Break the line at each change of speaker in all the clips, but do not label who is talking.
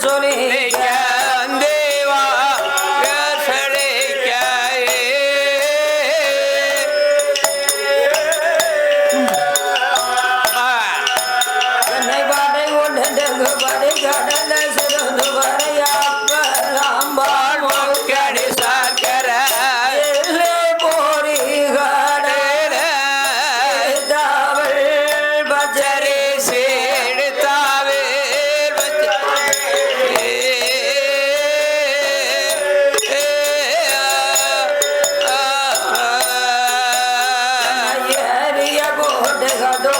சொல்லி
தேவா
என்னை பாட்டை கொண்டு படை கடந்த சிறந்து வரையாம்பாள்
கடி சாக்கர
போரி கடவள் பச்சரி
சேடுத்தாவே
ஏறிய கோட்டு கடோ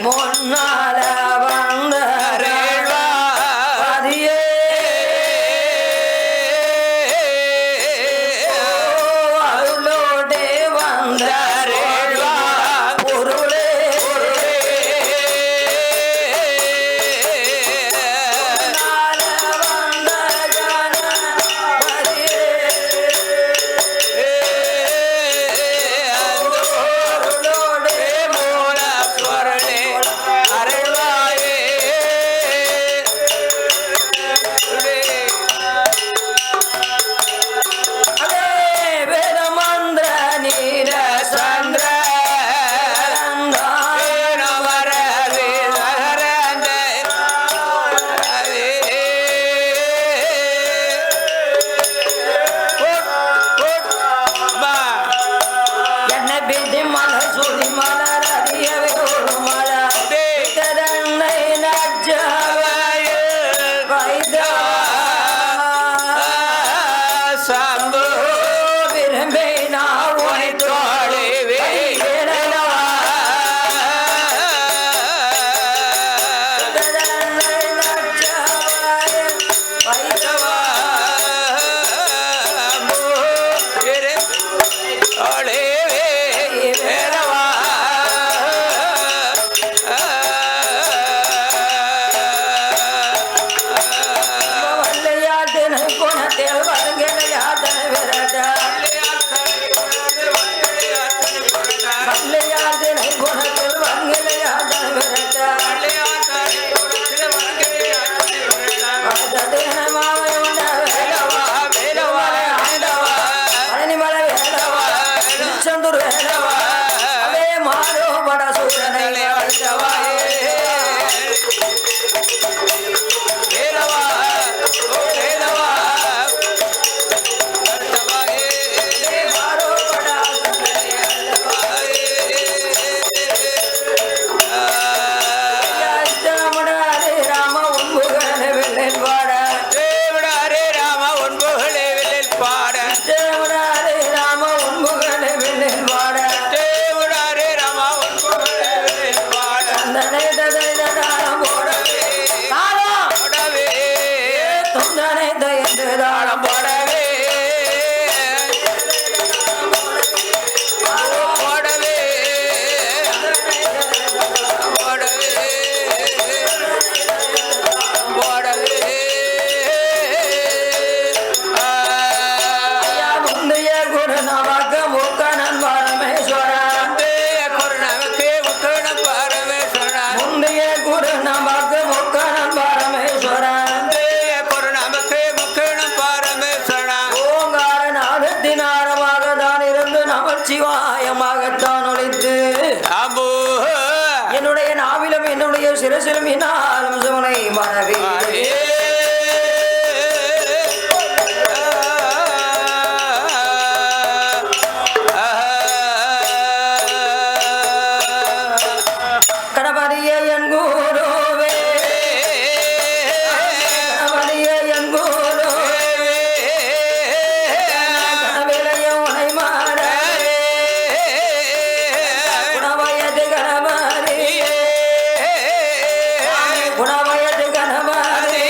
முன்னால வந்த பதியே அருளோடே வந்த பொருளே முன்னால வந்த கணபதியே அருளோடே
மூல பொருளே அருள்வாயே
அதே வேதமந்திர நீர
சந்திர
என்ன பிடி மலை சுடி மலர் அறியவே ஒரு மலை தன்னை நஜ வைதா
சம்பு
விரும்பி நான் உனை
தோழி
தன்னை நஜ வைதா வல்லையாட்டினை குணத்தில் வருங்களையாட்டனை விரட்ட வல்லையாட்டினை குணத்தில் வருங்களையாட்டனை விரட்ட மாவை உண்ட வேலவா வேலவாலை ஆண்டவா பழனிமலை வேலவா திருச்செந்தூர் வேலவா அதே மாதோபட சூழனை அழித்தவா ராம உண்புகன வெள்ளன் வாட
ராம ஒன்புகளே வெளில் பாட
தேவனாரே ராம உண்புகன வெள்ளன் வாட
தேவடாரே ராம ஒன்புகளே வெளில் பாட
தந்தனை ததாரம் போடவே தாரம்
போடவே
துந்தனை தயந்து தாரம்
போடவே போடவே போடவே போடவே
முந்தைய குரு நமக்க முக்கணன் பரமேஸ்வரன்
கொரோனாவுக்கு உத்தரண பரமேஸ்வரன்
முந்தைய குரு நமக்க முக்கணன் பரமேஸ்வரன்
கொரோனாவுக்கு முக்கணம் பரமேஸ்வரன்
ஓங்கார நாதத்தினாரமாக தான் இருந்து நமச்சிவாயமாகத்தான் ஒழித்து
அம்பு
என்னுடைய நாவிலும் என்னுடைய சிரசிலும் இனாலும் சுமனை மனவே கணபதியே என் குருவே கணபதியே என் குருவே கணவிலைய உனை மாற குணவயது கணபதி குணவயது கணபதி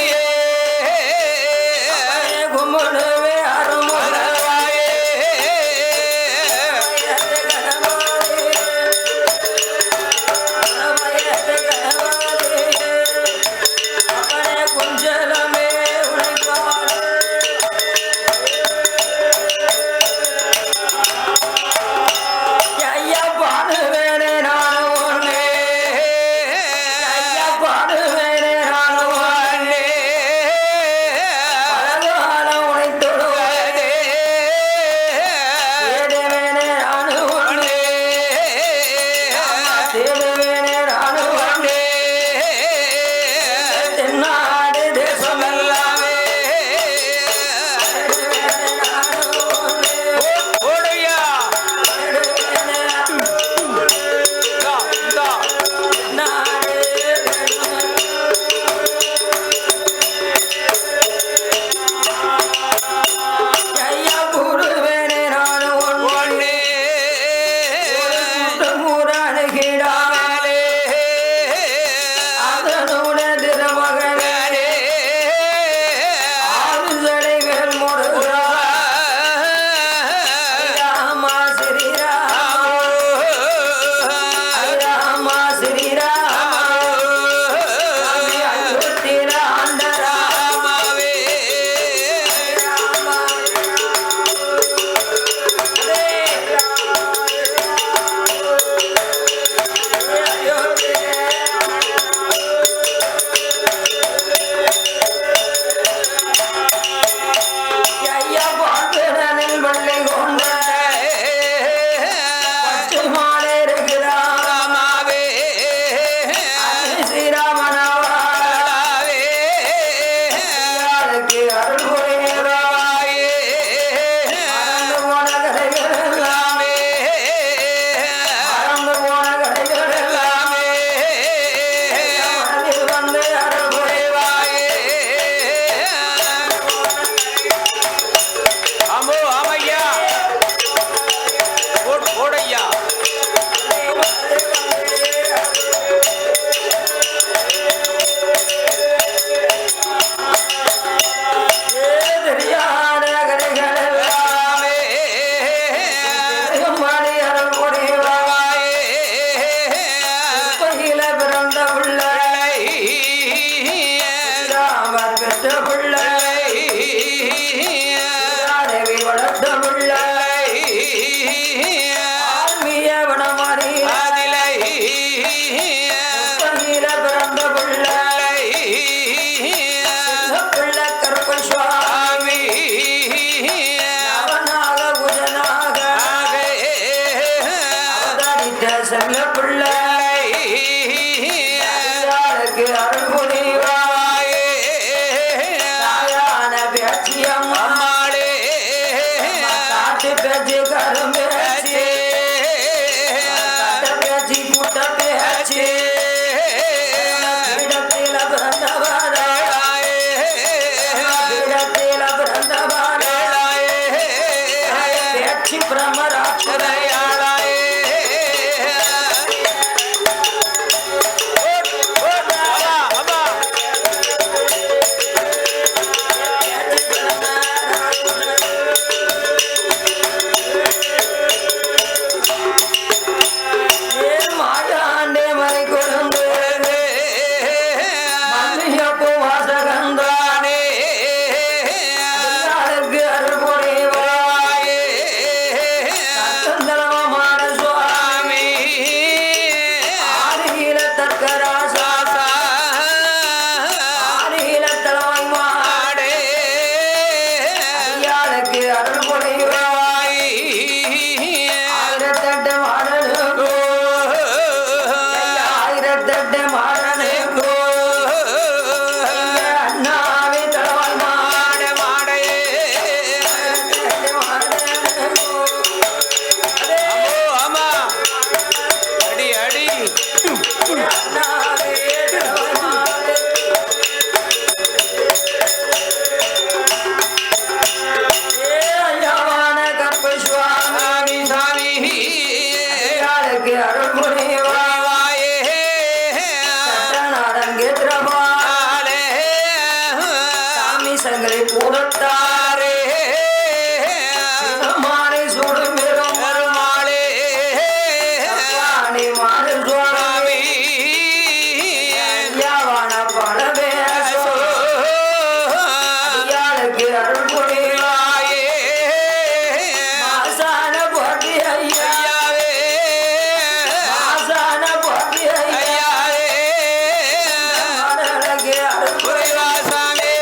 கட்டை மாடனே அண்ணாவே தளவாய்
மாட மாடையே அம்போ ஆமா அடி அடி சாமி சாமி வாயே ஆலே
சங்கரை பூரத்தாரே மாலை சூடும் பெரும்
பெருமாளே
மாலை
சாமி
ஐயாவான படவே ஐயாளுக்கு அருள் புரிவா
வாயே
ஆசான போட்டி ஐயா
ஐயாவே
ஆசான போட்டி ஐயா
ஐயாவே
மாடனுக்கு அருள்
புரிவா சாமி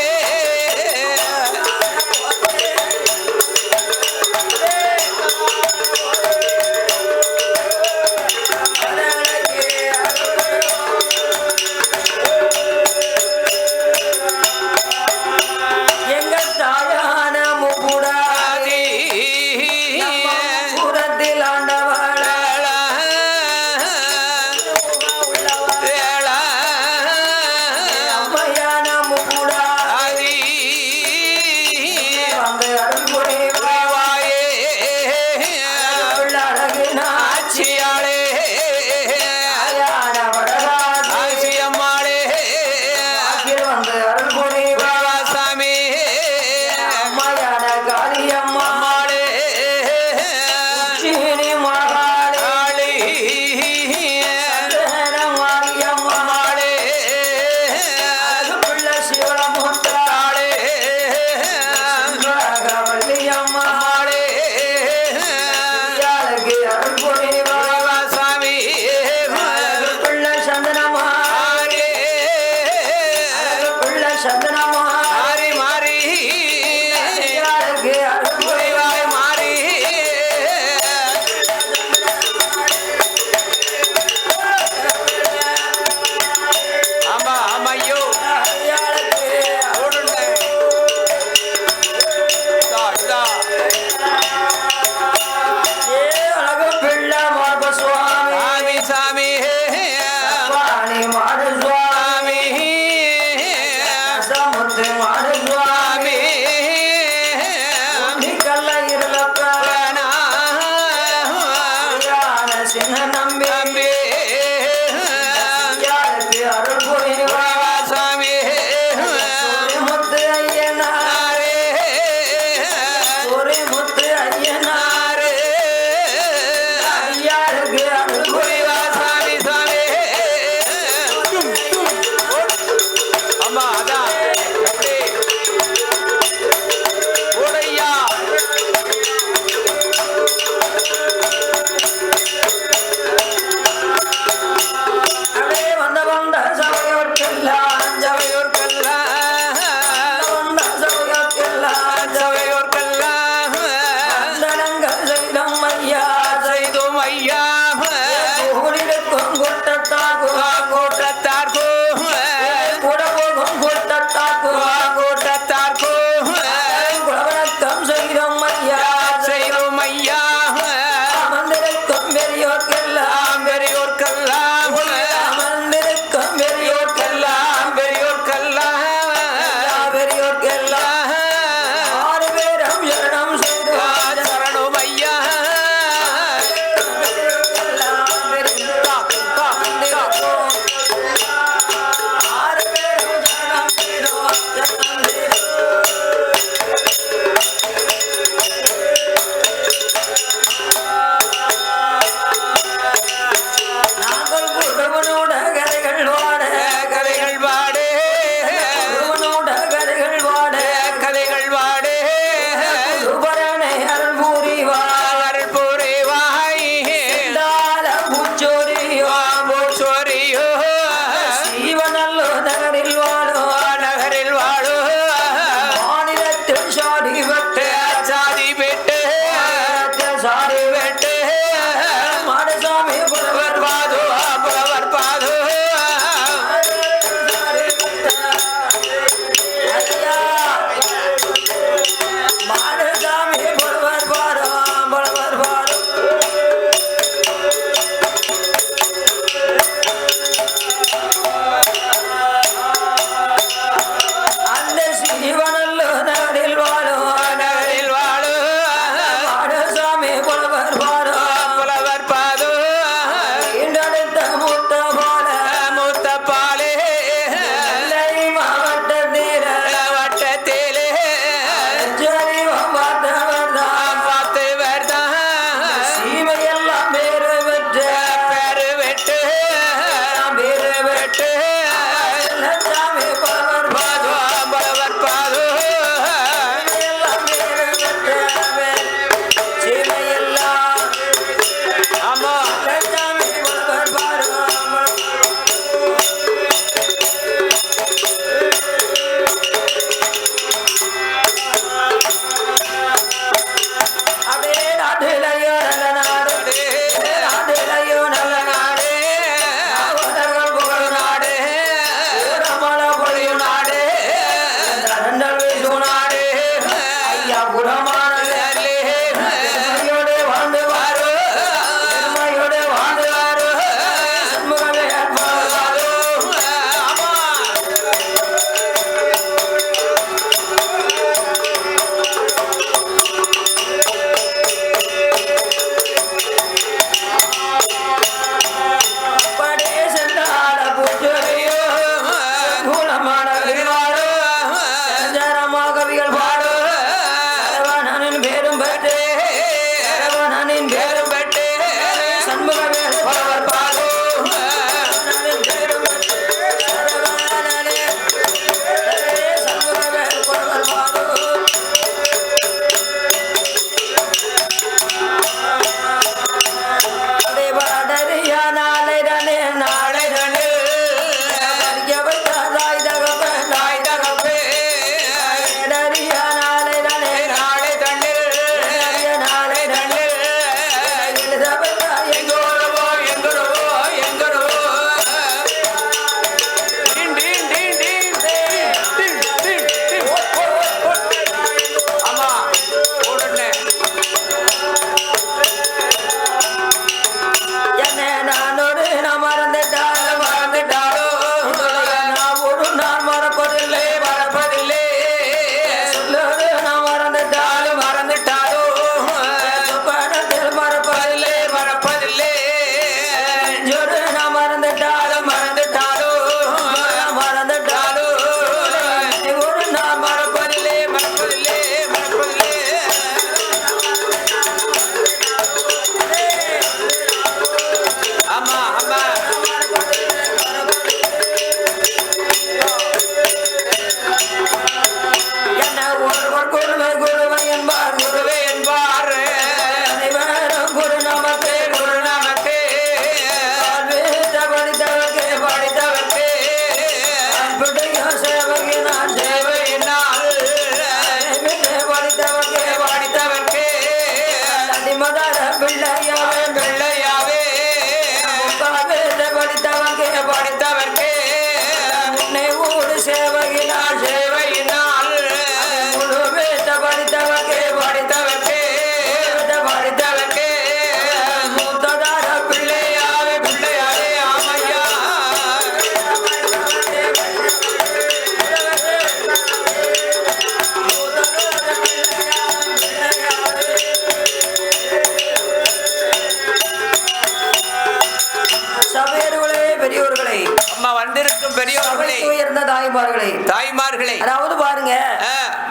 ஆமா வந்திருக்கும் பெரியவர்களே,
உயர்ந்த தாய்மார்களே,
தாய்மார்களே,
அதாவது பாருங்க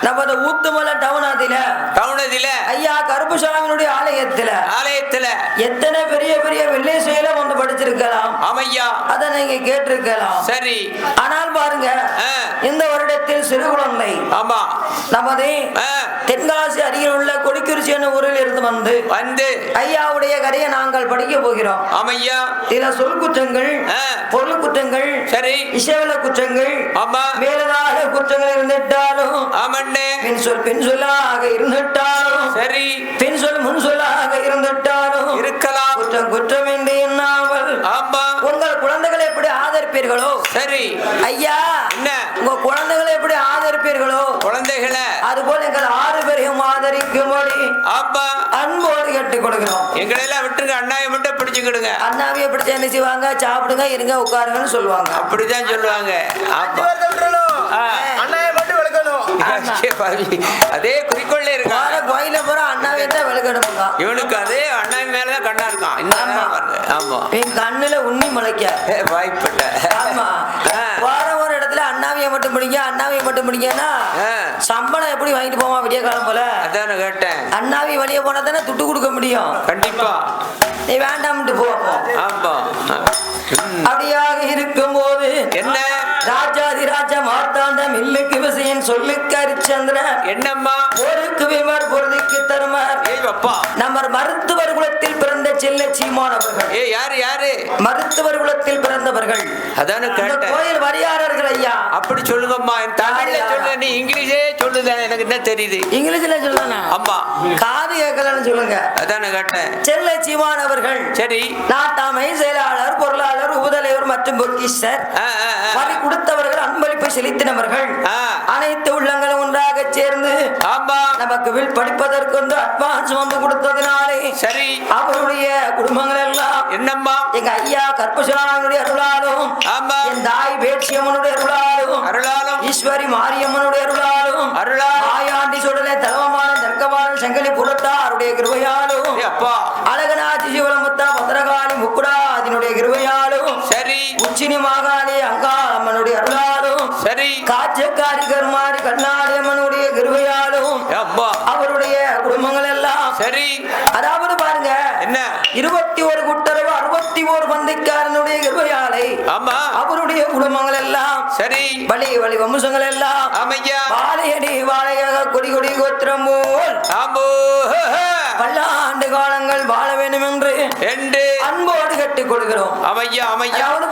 நமது ஊத்துமலை டவுனதில ஐயா கருப்புசாமியினுடைய ஆலயத்துல எத்தனை பெரிய பெரிய வெள்ளேசையில வந்து படிச்சிருக்கலாம். ஆமையா, அதை நீங்க கேட்டிருக்கலாம். சரி, ஆனால் பாருங்க இந்த வருடத்தில் சிறு குழந்தை ஆமா நமது தென்காசி அருகில் உள்ள கொடிக்குறிச்சி என்ற ஊரில் இருந்து வந்து ஐயாவுடைய கதையை நாங்கள் படிக்க போகிறோம். ஆமையா, சில சொல் குற்றங்கள், பொருள் குற்றங்கள், சரி, இசைவள குற்றங்கள், ஆமா, மேலதாக குற்றங்கள் இருந்துட்டாலும் ஆமண்ணே, பெண் சொல்லாக இருந்துட்டாலும் சரி, பெண் சொல் முன் சொல்லாக இருந்துட்டாலும் இருக்கலாம். குற்றம் குற்றம் என்று எண்ணாமல் ஆமா உங்கள் குழந்தைகளை எப்படி ஆதரிப்பீர்களோ சரி ஐயா, என்ன உங்க குழந்தைகளை எப்படி ஆதரிப்பீர்களோ குழந்தைகளை அதுபோல எங்கள் 6 பேரையும் ஆதரிக்கும்படி அப்பா அன்போடு கேட்டுக் கொடுக்கிறோம். எங்களை எல்லாம் விட்டுருங்க, அண்ணாவை மட்டும் பிடிச்சுக்கிடுங்க. அண்ணாவையை பிடிச்ச என்ன செய்வாங்க, சாப்பிடுங்க, இருங்க, உட்காருங்கன்னு சொல்லுவாங்க. அப்படிதான் சொல்லுவாங்க. அண்ணாவை மட்டும் விளக்கணும், அதே குறிக்கோள்ல இருக்கா. கோயில போற அண்ணாவை தான் விளக்கணும். இவனுக்கு அதே அண்ணாவி மேலதான் கண்ணா இருக்கான். ஆமா, என் கண்ணுல உண்ணி முளைக்க வாய்ப்பில்ல. ஆமா, ஒரு இடத்துல அண்ணாவியை மட்டும் பிடிங்க, அண்ணாவியை மட்டும் பிடிங்கன்னா சம்பளம் எப்படி வாங்கிட்டு போமா விடிய காலம் போல. அதான் கேட்டேன், அண்ணாவி வெளியே போனா தானே துட்டு கொடுக்க முடியும். கண்டிப்பா நீ வேண்டாம்ட்டு போவோம். ஆமா, அப்படியாக இருக்கும் போது என்ன ராஜாதி ராஜா மார்த்தாண்ட மில்லுக்கு விசையன் சொல்லுக்கு அரிச்சந்திர என்னம்மா ஒருக்கு விமர் பொருதிக்கு தருமார் நம்ம மருத்துவர் குலத்தில் பிறந்த செல்ல சீமானவர்கள். யாரு யாரு மருத்துவர் குலத்தில் பிறந்தவர்கள். அதான கோயில் வரியாரர்கள் ஐயா. அப்படி சொல்லுங்கம்மா, தமிழ்ல சொல்லு, நீ இங்கிலீஷே சொல்லுதான், எனக்கு என்ன தெரியுது. இங்கிலீஷ்ல சொல்லுங்க. அம்மா காது கேட்கலன்னு சொல்லுங்க. அதான கேட்டேன். செல்ல சீமானவர்கள் சரி நாட்டாமை செயலாளர், பொருளாளர், உபதலைவர் மற்றும் பொக்கிஷர் வரி கொடுத்தவர்கள், அன்பளிப்பை செலுத்தினவர்கள், அனைத்து உள்ளங்களும் ஒன்றாக சேர்ந்து நமக்கு வில் படிப்பதற்கு வந்து அட்வான்ஸ் வந்து கொடுத்ததினாலே சரி அவருடைய குடும்பங்கள் எல்லாம் என்னம்மா எங்க ஐயா கற்பசாமியுடைய அருளாலும் என் தாய் பேட்சியம்மனுடைய அருளாலும் ஈஸ்வரி மாரியம்மனுடைய அருளாலும் ஆயாண்டி சுடலை தலவமான தர்க்கமான செங்கலி புறத்தாருடைய கிருபையாலும் அழகநாச்சி சிவலமுத்தா பத்திரகாளி முக்குடா அதனுடைய கிருபையாலும் சரி உச்சினி மாகாளி அங்காளம்மனுடைய அருளாலும் சரி காட்சக்காரி கருமாரி கண்ணாடி அம்மனுடைய கிருபையாலும் அவருடைய குடும்பங்கள் எல்லாம் சரி. அதாவது பாருங்க என்ன 21 குட்டரவு 61 பந்திக்காரனுடைய கிருபையாலை அவருடைய குடும்பங்கள் எல்லாம் சரி வழி வழி வம்சங்கள் எல்லாம் வாழையடி வாழையாக கொடி கொடி கோத்திரம் போல் பல்லாண்டு காலங்கள் வாழ வேண்டும் என்று அன்போடு கட்டுக் கொடுக்கிறோம்.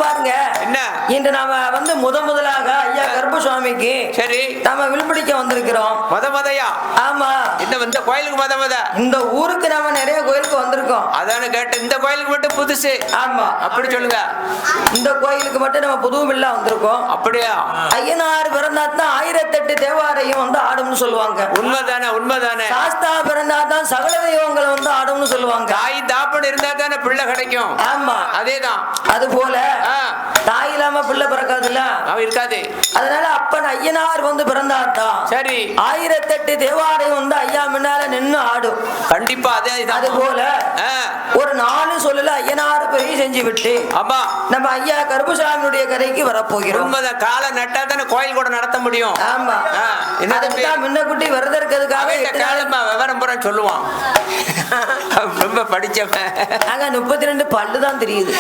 பாருங்க என்ன இன்று நாம வந்து முதலாக ஐயா கருப்பசாமிக்கு சரி நாம வில்பிடிக்க வந்திருக்கிறோம். மொதையா ஆமா, இந்த கோயிலுக்கு இந்த ஊருக்கு நாம நிறைய கோயிலுக்கு வந்திருக்கோம். அதான கேட்டு இந்த கோயிலுக்கு மட்டும் புதுசு. ஆமா, அப்படி சொல்லுங்க. இந்த கோயிலுக்கு மட்டும் நம்ம புதுவும் இல்ல வந்திருக்கோம். அப்படியா? ஐயனார் பிறந்தாத்தான் 1008 தேவாரையும் வந்து ஆடும்னு சொல்லுவாங்க. உண்மைதானே? உண்மைதானே. சாஸ்தா பிறந்தாதான் சகல தெய்வங்களை வந்து ஆடும்னு சொல்லுவாங்க. தாய் தாப்பன் இருந்தா தானே பிள்ளை கிடைக்கும். ஆமா, அதேதான். அது போல தாய் இல்லாம பிள்ளை பிறக்காதுல்ல, இருக்காது. அதனால அப்பன் ஐயனார் வந்து பிறந்தாத்தான் சரி 1008 தேவாரையும் வந்து ஐயா முன்னால நின்னு ஆடும். கண்டிப்பா அதே. அது போல ஒரு 4 சொல்லல ஐயனார் பெரிய செஞ்சு விட்டு ஆமா நம்ம ஐயா கருப்பசாமியுடைய கரைக்கு வரப்போகிறோம். உண்மைதான். கால நட்டா தானே கோயில் கூட நடத்த முடியும். ஆமா, முன்னக்குட்டி விரதம் இருக்கிறதுக்காக விவரம் பூரா சொல்லுவான். ரொம்ப படிச்சவன். நாங்க 32 பல்லுதான் தெரியுது.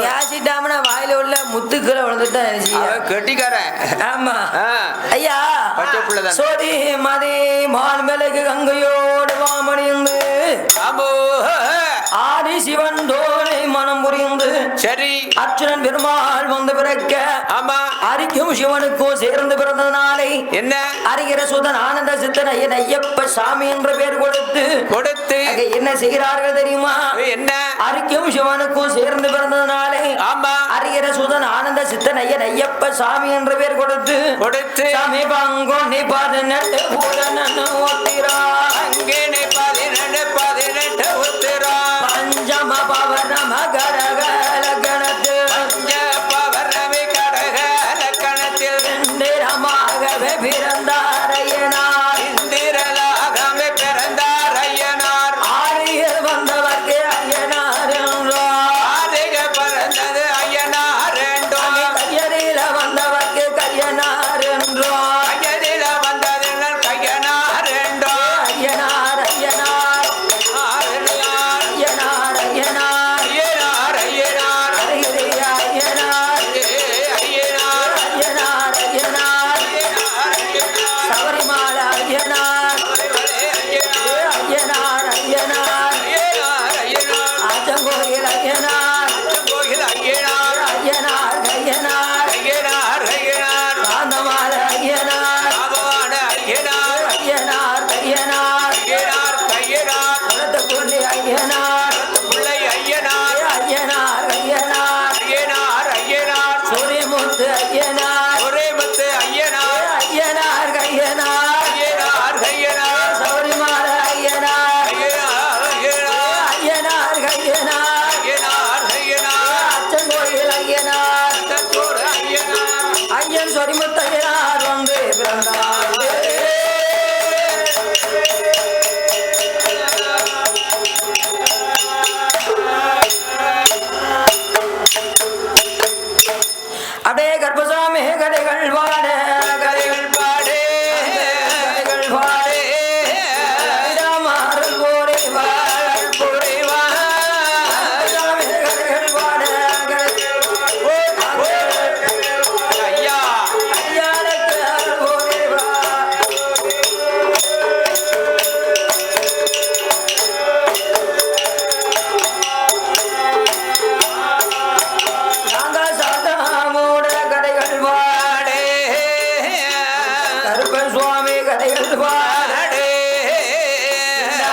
பேசிட்டாமனா வாயில உள்ள முத்துக்களை விழுந்துட்டா கெட்டிக்காரன். ஆமா ஐயா, சோதி மதி மான் மிளகு கங்கையோடு வாமணிந்து ஆதி சிவன் தோலை மனம் புரிந்து சரி அர்ச்சுனன் பெருமாள் வந்து பிறக்க ஆமா அரிக்கும் சிவனுக்கும் சேர்ந்து பிறந்ததுனாலே என்ன அறிகிற சுதன் ஆனந்த சித்தன் ஐயன் ஐயப்ப சாமி என்ற பெயர் கொடுத்து என்ன செய்கிறார்கள் தெரியுமா? என்ன அரிக்கும் சிவனுக்கும் சேர்ந்து பிறந்ததுனாலே ஆமா அறிகிற சுதன் ஆனந்த சித்தன் ஐயன் ஐயப்ப சாமி என்ற பெயர் கொடுத்து சாமி பங்கோ நீ 18 ஒத்திரா அங்கே 18 ஒத்திரா பஞ்சம பவனம கடக லக்னத்து பஞ்ச பவனமி கடக லக்னத்தில் இந்திரமாகவே பிறந்தார் ஐயனார். இந்திரலாகவே பிறந்தார் ஐயனார். ஆரியர் வந்தவர்க்கு ஐயனார் என்றார். ஆரிய பிறந்தது ஐயனார் அப்படியே கர்ப்பசாமி கதைகள் பாட கதைகள் பாடு கதைகள் பாடு மாறல் போரே வாழல் போரே வா கதைகள் பாட ஐயா ஐயாளுக்கு அருள் போரே வா சுவாமி கதைகள் பாடே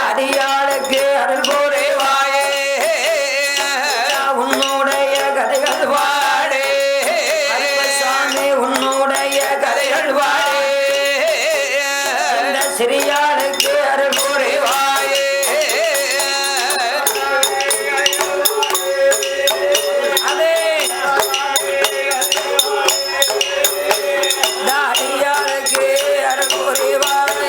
அடியாளுக்கு அருள் போரே வாயே உன்னுடைய கதைகள் பாடே சாமி உன்னுடைய கதைகள் பாடே சிறியாளுக்கு அருள் போரே வாயே அதே அடியாளுக்கு அருள் போரே வாயே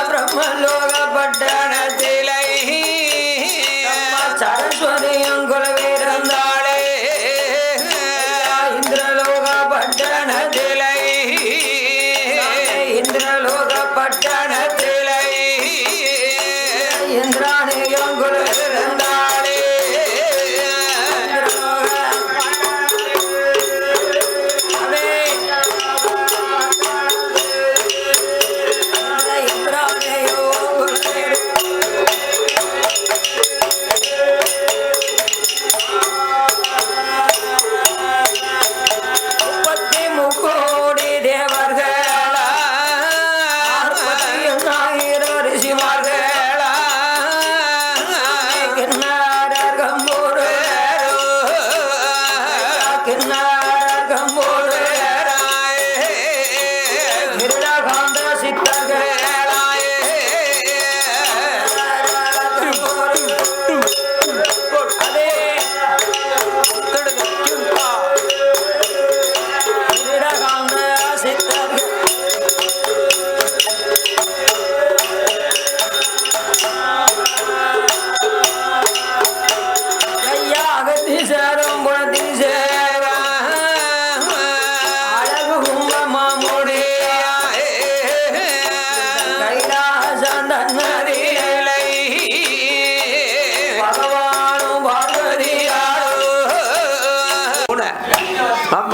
பிரம்மலோக பட்டணத்திலை சரஸ்வதியும் குலவிருந்தாளே இந்திரலோக பட்டணத்திலை இந்திரலோக பட்டணத்திலை இந்திராணியும் குலவிருந்தாளே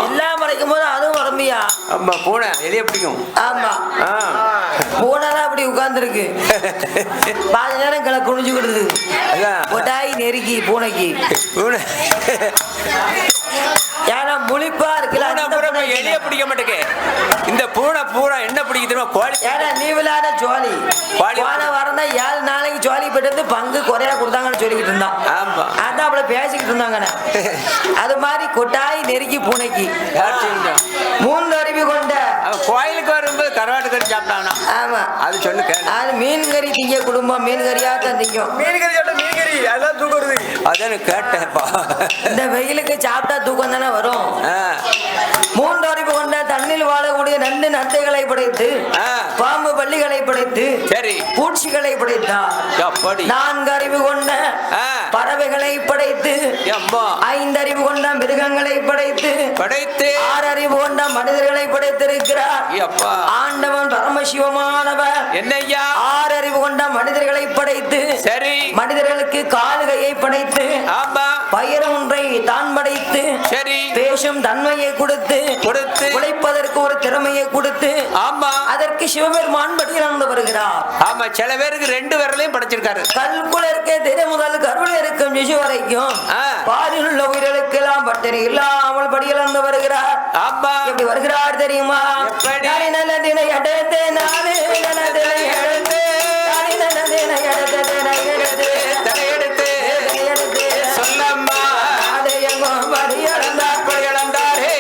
எல்லாம் மறைக்கும் போது அதுவும் வரம்பியா
ஆமா பூனை எலிய பிடிக்கும்
ஆமா பூனைதான் அப்படி உட்கார்ந்துருக்கு பாதி நேரம் கிளை குனிஞ்சுக்கிடுது கொட்டாய் நெருக்கி பூனைக்கு
பூனை
ஏன்னா முழிப்பா இருக்குல்ல
எலிய பிடிக்க மாட்டேங்க இந்த பூனை பூரா என்ன பிடிக்க தெரியுமா கோழி
ஏன்னா நீ விளையாட ஜோலி போன வாரம் தான் 7 நாளைக்கு ஜோலி போயிட்டு பங்கு குறையா கொடுத்தாங்கன்னு சொல்லிக்கிட்டு இருந்தான்
ஆமா
அதான் அவளை பேசிக்கிட்டு இருந்தாங்க அது மாதிரி கொட்டாய் நெருக்கி பூனைக்கு 3 அறிவு கொண்ட
கோயிலுக்கு வரும்போது கருவாட்டு கறி சாப்பிட்டாங்கன்னா ஆமா அது சொல்லு
அது மீன் கறி திங்க குடும்பம் மீன் கறியா தான் திங்கும்
மீன் கறி மீன் கறி அதான் தூக்குறது அதான் கேட்டேன்ப்பா
இந்த வெயிலுக்கு சாப்பிட்டா தூக்கம் தானே வரும் 3 அறிவு கொண்ட தண்ணில் வாழக்கூடிய 2 நத்தைகளை படைத்து பாம்பு பள்ளிகளை படைத்து சரி பூச்சிகளை படைத்தார் 4 அறிவு கொண்ட பறவைகளை படைத்து 5 அறிவு கொண்ட மிருகங்களை படைத்து 6 அறிவு கொண்ட மனிதர்களை படைத்திருக்கிறார் ஆண்டவன் பரமசிவமானவர் என்னையா 6 அறிவு கொண்ட மனிதர்களை படைத்து சரி மனிதர்களுக்கு காலுகையை படைத்து பயிர் ஒன்றை தான் படைத்து சரி பேசும் தன்மையை கொடுத்து உழைப்பதற்கு ஒரு திறமையை கொடுத்து ஆமா அதற்கு சிவபெருமான் படியிலிருந்து வருகிறார் ஆமா சில பேருக்கு 2 விரலையும் படைச்சிருக்காரு கல்குல இருக்க திரு முதல் கருவில இருக்கும் சிசு வரைக்கும் பாலில் உள்ள உயிர்களுக்கு எல்லாம் பட்டணி இல்லாமல் படியிலிருந்து வருகிறார் ஆமா எப்படி வருகிறார் தெரியுமா நல்லதினை எடுத்து நானே நல்லதினை எடுத்து நல்லதினை எடுத்து எடுத்து சொல்லம்மா படியளந்தார் படியளந்தாரே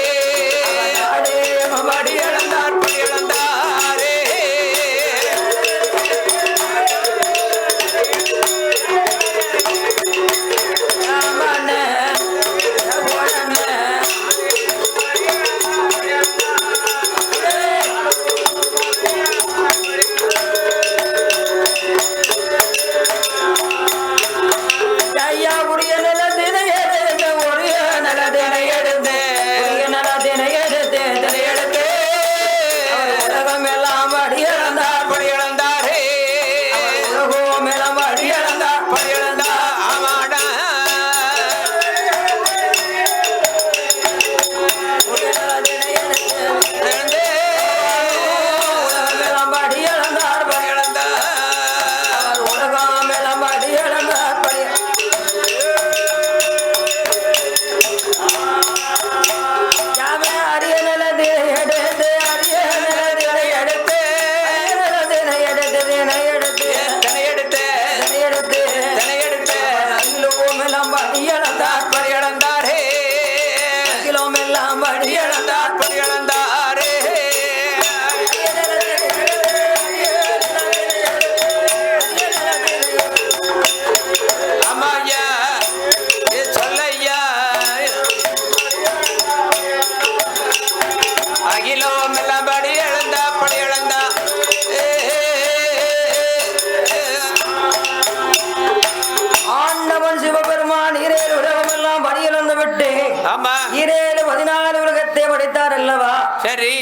இருக்கிறார் அல்லவா?
சரி.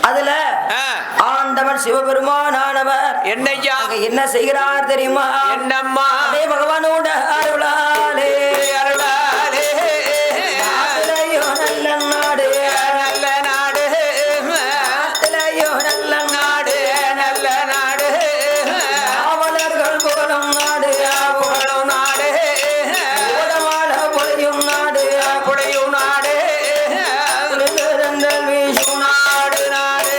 அதுல ஆண்டவன் சிவபெருமானவர்
என்னையா
என்ன செய்கிறார் தெரியுமா?
என்னம்மா?
அதே பகவானோட அருளாலே
அருளாலே
நல்ல நாடு
நல்ல நாடு
நல்ல நாடு
நல்ல நாடு
காவலர்கள் புகழும் நாடு
புகழும் நாடு
பொழியும் நாடு
புடையும் நாடு
வீசும்
நாடு நாடு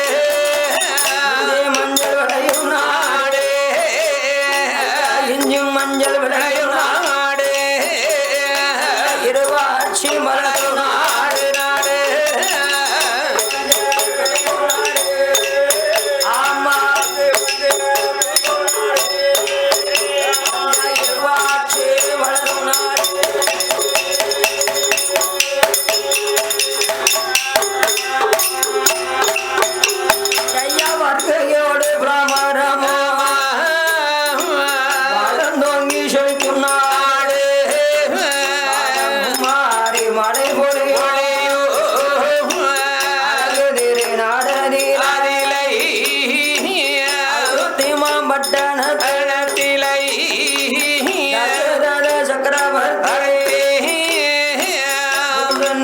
மஞ்சள் விளையும் நாடு இஞ்சும் மஞ்சள் விளையும்
நாடு
இருவாட்சி மலரும் நாடு நாடு ஆமா இருவாட்சி வளரும் நாடு கையோடு பிராமரமா வளர்ந்தோங்கி செழிக்கும் நாடு மாறி மழை பொழியும் நாடதிலை மாம்பட்டணத்திலை சக்கரவர்த்தி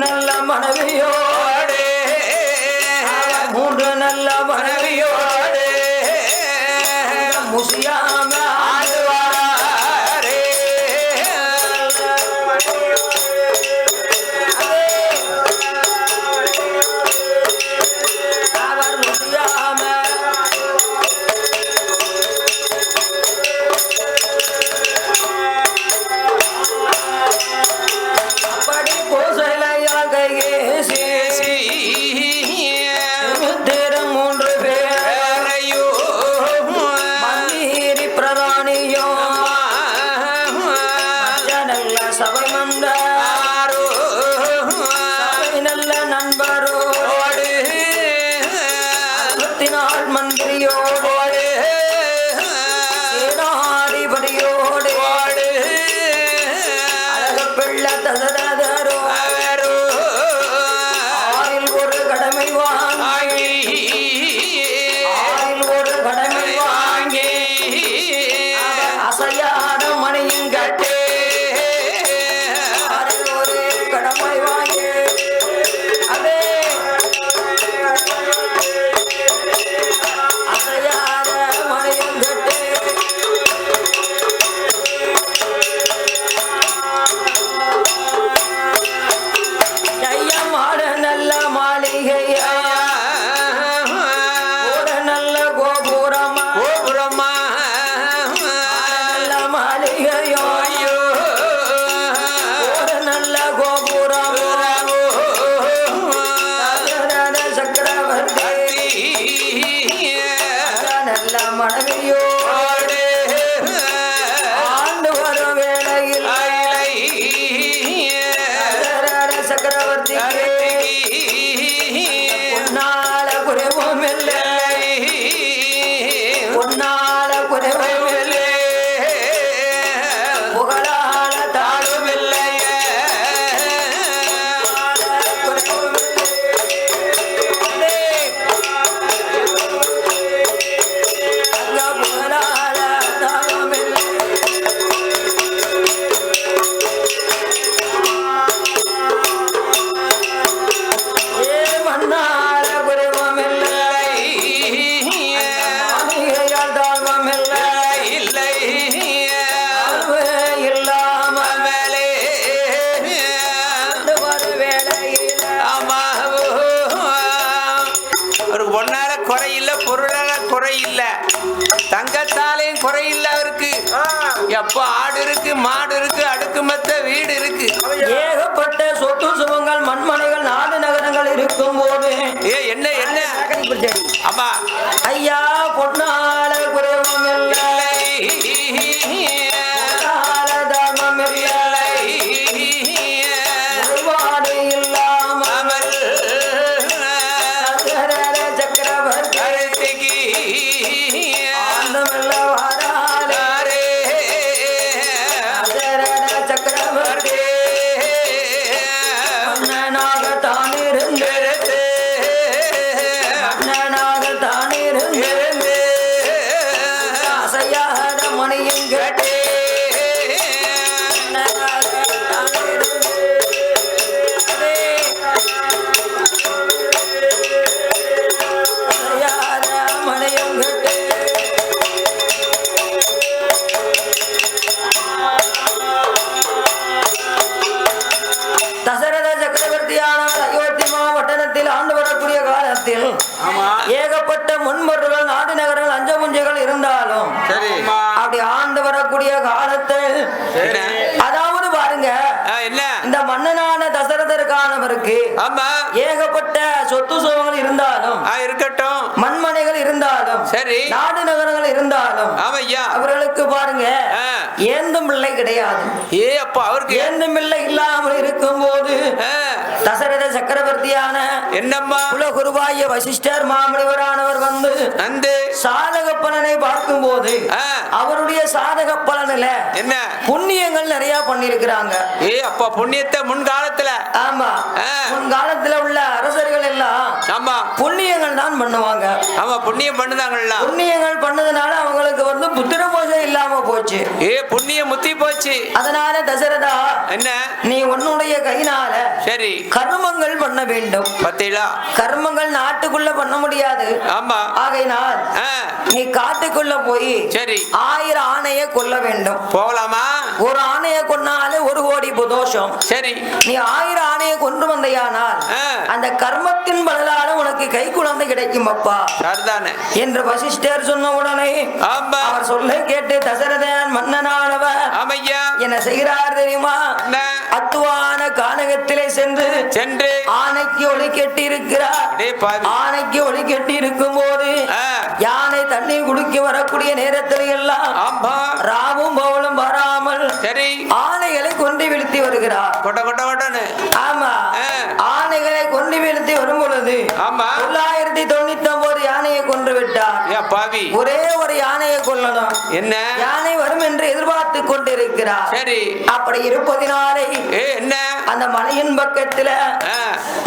நல்ல மனைவியோடு மூன்று நல்ல மனைவியோடு முசியாம ஆடுவாரே அவர் முசியாம அப்படி கோசலையாக ஏசி மூன்று பேரையோ மந்திரி பிரதானியோ நல்ல சபை மந்தாரோ நல்ல நண்பரோடு 64 மந்திரியோடு சேனாதிபதியோடு அழக பிள்ளை தசரதரோ ஆறில் ஒரு கடமை வாங்கி ஆறில் ஒரு கடமை வாங்கி அசையாத மணியும் கட்டே ஆறில் ஒரு கடமை வாங்கி அதே அசையாத மணியும் கட்டே கையமாட நல்ல மாளிகையா ஒரு நல்ல கோபுரமா
கோபுரமா
நல்ல மாளிகையோ ஒரு நல்ல கோபுரம் சக்கரவர்த்தி நல்ல மனைவியோ ஆண்டு வரும் வேளையில் சக்கரவர்த்தி உன்னால குறைவும் இல்லை உன்னால குறைவும் இல்லை புகழால தாழும் இல்லை புகழால தாழும் இல்லை மன்னால குறைவும் இல்லை மாளிகையால் தாழ்வும் இல்லை
இல்லை
இல்லாமலே வரும் வேளையில்
ஆமா ஒரு பொண்ணால குறையில்ல பொருளால குறையில்ல தங்கத்தாலையும் குறையில்ல அவருக்கு எப்ப ஆடு இருக்கு மாடு இருக்கு அடுக்கு மத்த வீடு இருக்கு
ஏகப்பட்ட சொத்து சுகங்கள் மண்மனைகள் நாடு நகரங்கள் இருக்கும் போது
என்ன என்ன ஆமா
ஐயா பொன்னால குறைவும் இல்லை பொன்னால தர்மம் இல்லை குறைபாடு இல்லாமல் சக்கரவர்த்தி ஆண்டமெல்ல வாராரே சக்கரவர்த்தி மன்னனாக தான் இருந்திருத்து
வரக்கூடிய காலத்தில் ஏகப்பட்ட முன்மொருகள் நாடு நகரங்கள் அஞ்சமுஞ்சைகள் இருந்தாலும் அப்படி ஆண்டு வரக்கூடிய காலத்தில் அதாவது பாருங்க இந்த மன்னனான தசரதற்கானவருக்கு ஏகப்பட்ட சொத்து சுகங்கள் இருந்தாலும் இருக்கட்டும், மண்மனைகள் இருந்தாலும் சரி, நாடு நகரங்கள் இருந்தாலும் அவர்களுக்கு பாருங்க ஏந்தும் பிள்ளை கிடையாது. அவருக்கு ஏந்தும் பிள்ளை இல்லாமல் இருக்கும் போது தசரத சக்கரவர்த்தியான என்னம்மா குலகுருவாய வசிஷ்டர் மாமுனிவரானவர் வந்து சாதக பலனை பார்க்கும் போது அவருடைய சாதக பலனில என்ன புண்ணியங்கள் நிறைய பண்ணிருக்கிறாங்க. புண்ணியத்தை முன்காலத்துல ஆமா முன்காலத்துல உள்ள அரசர்கள் எல்லாம் ஆமா புண்ணியங்கள் தான் பண்ணுவாங்க. ஆமா புண்ணியம் பண்ணுதாங்கல்ல, புண்ணியங்கள் பண்ணதுனால அவங்களுக்கு புத்திர மோசம் இல்லாம போச்சு. புண்ணியம் முத்தி போச்சு. அதனால தசரதா என்ன நீ உன்னுடைய கையினால சரி கர்மங்கள் பண்ண வேண்டும். பத்திலா கர்மங்கள் நாட்டுக்குள்ள பண்ண முடியாது. ஆமா ஆகையினால் நீ காட்டுக்குள்ள போய் சரி 1000 ஆணையை கொல்ல வேண்டும். போகலாமா? ஒரு ஆணையை கொன்னாலே 1 கோடி தோஷம். சரி நீ 1000 ஆணையை கொண்டு வந்தையானால் அந்த கர்மத்தின் பலனால உனக்கு கை குழந்தை கிடைக்கும் அப்பா என்று வசிஷ்டர் சொன்ன உடனே அவர் சொல்ல கேட்டு தசரதன் மன்னனானவர் என்ன செய்கிறார் தெரியுமா? அத்துவான கானகத்திலே சென்று ஆணைக்கு ஒளி கெட்டி இருக்கிறார். ஆணைக்கு ஒளி கெட்டி இருக்கும் போது யானை தண்ணீர் குடிக்க வரக்கூடிய நேரத்தில் எல்லாம் ராவும் பவுலும் வராமல் சரி ஆணைகளை கொண்டு வீழ்த்தி வருகிறார். ஆமா ஆணைகளை கொண்டு வீழ்த்தி வரும் பொழுது 999 யானையை கொன்று விட்டார். ஒரே ஒரு யானையை கொல்லணும், என்ன யானை வரும் என்று எதிர்பார்த்து கொண்டிருக்கிறார். சரி அப்படி இருப்பதினாலே என்ன அந்த மலையின் பக்கத்துல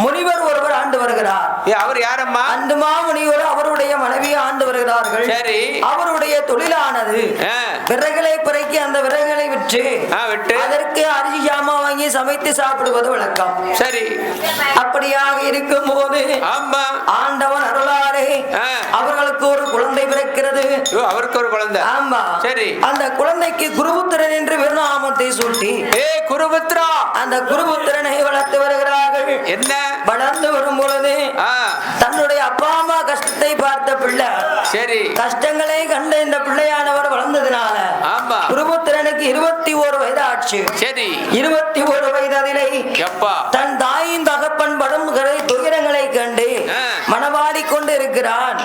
முனிவர் ஒருவர் ஆண்டு வருகிறார். அவர் யாரம்மா? அந்துமா முனிவர் அவருடைய மனைவியை ஆண்டு வருகிறார்கள். சரி அவருடைய தொழிலானது விறகுகளை பிறக்கி அந்த விறகுகளை விற்று அதற்கு அரிசி ஜாமா வாங்கி சமைத்து சாப்பிடுவது வழக்கம். சரி அப்படியாக இருக்கும் போது ஆண்டவன் அருளாலே அவர்களுக்கு ஒரு குழந்தை பிறக்கிறது. அவருக்கு ஒரு குழந்தை. ஆமா சரி அந்த குழந்தைக்கு குருபுத்திரன் என்று விருநாமத்தை சூட்டி குருபுத்திரா அந்த குருபுத்திரனை வளர்த்து வருகிறார்கள். என்ன வளர்ந்து வரும் பொழுது தன்னுடைய அப்பா அம்மா கஷ்டத்தை பார்த்த பிள்ளை சரி கஷ்டங்களை கண்ட இந்த பிள்ளையானவர் வளர்ந்ததுனால குருபுத்திரனுக்கு 21 வயது ஆச்சு. சரி 21 வயதிலே தன் தாயின் தகப்பன் படும் துயரங்களை கண்டு மனவாடி கொண்டு இருக்கிறான்.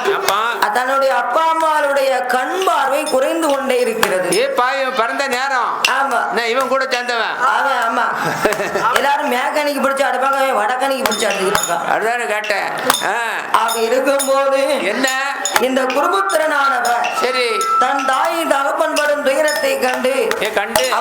தன்னுடைய அப்பா அம்மாவுடைய கண் பார்வை குறைந்து கொண்டே இருக்கிறது. பிறந்த நேரம் ஆமா இவன் கூட சேர்ந்தவன் அவன் ஆமா எல்லாரும் மேக்கனிக்கு பிடிச்சு அடுப்பாங்க, வடக்கணிக்கு பிடிச்சு அடுத்துக்கிட்டு கேட்டேன். அப்படி இருக்கும் போது என்ன இந்த குருபுத்திரனானவர் சரி தன் தாயின் தகப்பன் படும் துயரத்தை கண்டு